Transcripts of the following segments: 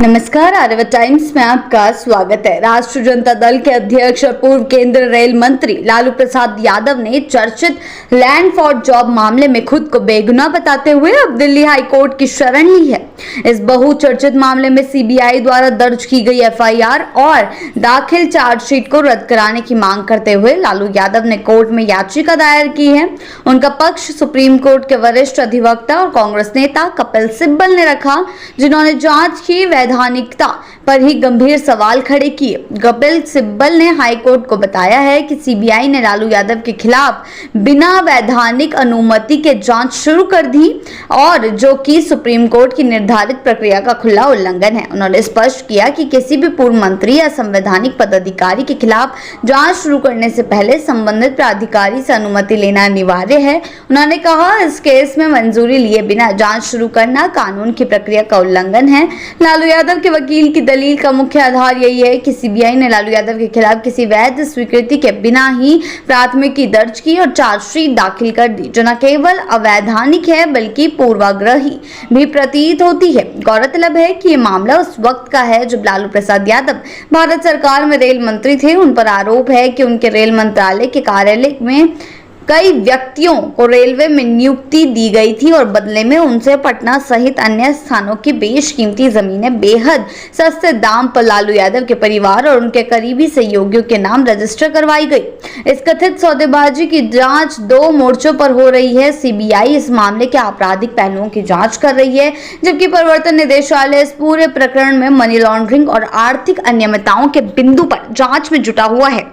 नमस्कार, आर्यव्रत टाइम्स में आपका स्वागत है। राष्ट्रीय जनता दल के अध्यक्ष और पूर्व केंद्रीय रेल मंत्री लालू प्रसाद यादव ने चर्चित लैंड फॉर जॉब मामले में खुद को बेगुनाह बताते हुए अब दिल्ली हाई कोर्ट की शरण ली है। इस बहुचर्चित मामले में सीबीआई द्वारा दर्ज की गई एफआईआर और दाखिल चार्जशीट को रद्द कराने की मांग करते हुए लालू यादव ने कोर्ट में याचिका दायर की है। उनका पक्ष सुप्रीम कोर्ट के वरिष्ठ अधिवक्ता और कांग्रेस नेता कपिल सिब्बल ने रखा, जिन्होंने जांच की वैधानिकता पर ही गंभीर सवाल खड़े किए। कपिल सिब्बल ने हाईकोर्ट को बताया है कि सीबीआई ने लालू यादव के खिलाफ बिना वैधानिक अनुमति के जांच शुरू कर दी और जो कि सुप्रीम कोर्ट की निर्धारित प्रक्रिया का खुला उल्लंघन है। उन्होंने स्पष्ट किया कि किसी भी पूर्व मंत्री या संवैधानिक पदाधिकारी के खिलाफ जांच शुरू करने से पहले संबंधित प्राधिकारी से अनुमति लेना अनिवार्य है। उन्होंने कहा, इस केस में मंजूरी लिए बिना जांच शुरू करना कानून की प्रक्रिया का उल्लंघन है। लालू यादव के वकील की दलील का मुख्य आधार यही है कि सीबीआई ने लालू यादव के खिलाफ किसी वैध स्वीकृति के बिना ही प्राथमिकी दर्ज की और चार्जशीट दाखिल कर दी, जो न केवल अवैधानिक है बल्कि पूर्वाग्रही भी प्रतीत होती है। गौरतलब है कि ये मामला उस वक्त का है जब लालू प्रसाद यादव भारत सरकार में रेल मंत्री थे। उन पर आरोप है कि उनके रेल मंत्रालय के कार्यालय में कई व्यक्तियों को रेलवे में नियुक्ति दी गई थी और बदले में उनसे पटना सहित अन्य स्थानों की बेशकीमती जमीनें बेहद सस्ते दाम पर लालू यादव के परिवार और उनके करीबी सहयोगियों के नाम रजिस्टर करवाई गई। इस कथित सौदेबाजी की जांच 2 मोर्चों पर हो रही है। सीबीआई इस मामले के आपराधिक पहलुओं की जांच कर रही है, जबकि प्रवर्तन निदेशालय इस पूरे प्रकरण में मनी लॉन्ड्रिंग और आर्थिक अनियमितताओं के बिंदु पर जांच में जुटा हुआ है।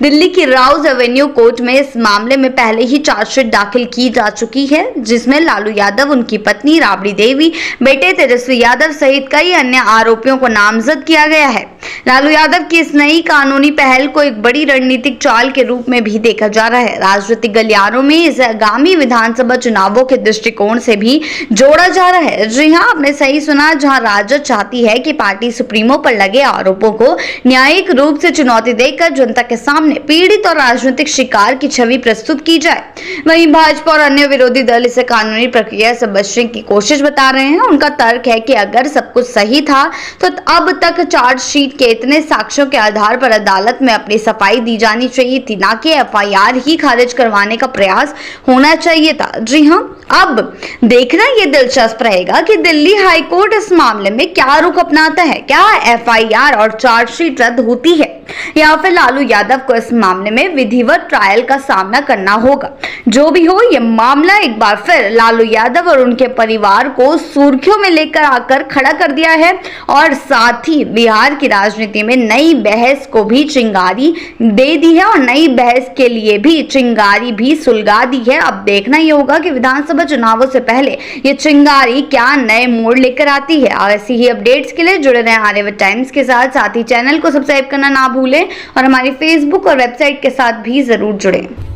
दिल्ली की राउज एवेन्यू कोर्ट में इस मामले में पहले ही चार्जशीट दाखिल की जा चुकी है, जिसमें लालू यादव, उनकी पत्नी राबड़ी देवी, बेटे तेजस्वी यादव सहित कई अन्य आरोपियों को नामजद किया गया है। लालू यादव की इस नई कानूनी पहल को एक बड़ी रणनीतिक चाल के रूप में भी देखा जा रहा है। राजनीतिक गलियारों में इसे आगामी विधानसभा चुनावों के दृष्टिकोण से भी जोड़ा जा रहा है। जी हाँ, आपने सही सुना। जहां राजद चाहती है कि पार्टी सुप्रीमो पर लगे आरोपों को न्यायिक रूप से चुनौती देकर जनता के सामने पीड़ित और राजनीतिक शिकार की छवि प्रस्तुत की जाए, वहीं भाजपा और अन्य विरोधी दल इसे कानूनी प्रक्रिया से बचने की कोशिश बता रहे हैं। उनका तर्क है कि अगर सब कुछ सही था तो अब तक चार्जशीट के इतने साक्ष्यों के आधार पर अदालत में अपनी सफाई दी जानी चाहिए थी, ना कि एफआईआर ही खारिज करवाने का प्रयास होना चाहिए था। जी हाँ, अब देखना यह दिलचस्प रहेगा कि दिल्ली हाईकोर्ट इस मामले में क्या रुख अपनाता है। क्या एफआईआर और चार्जशीट रद्द होती है या फिर लालू यादव को इस मामले में विधिवत ट्रायल का सामना करना होगा। जो भी हो, यह मामला एक बार फिर लालू यादव और उनके परिवार को सुर्खियों में लेकर आकर खड़ा कर दिया है और साथ ही बिहार की राजनीति में नई बहस को भी चिंगारी दे दी है और नई बहस के लिए भी चिंगारी भी सुलगा दी है। अब देखना यह होगा कि विधानसभा चुनावों से पहले ये चिंगारी क्या नए मोड़ लेकर आती है। ऐसी ही अपडेट्स के लिए जुड़े रहें आर्यव्रत टाइम्स के साथ ही चैनल को सब्सक्राइब करना ना भूलें और हमारी फेसबुक और वेबसाइट के साथ भी जरूर जुड़ें।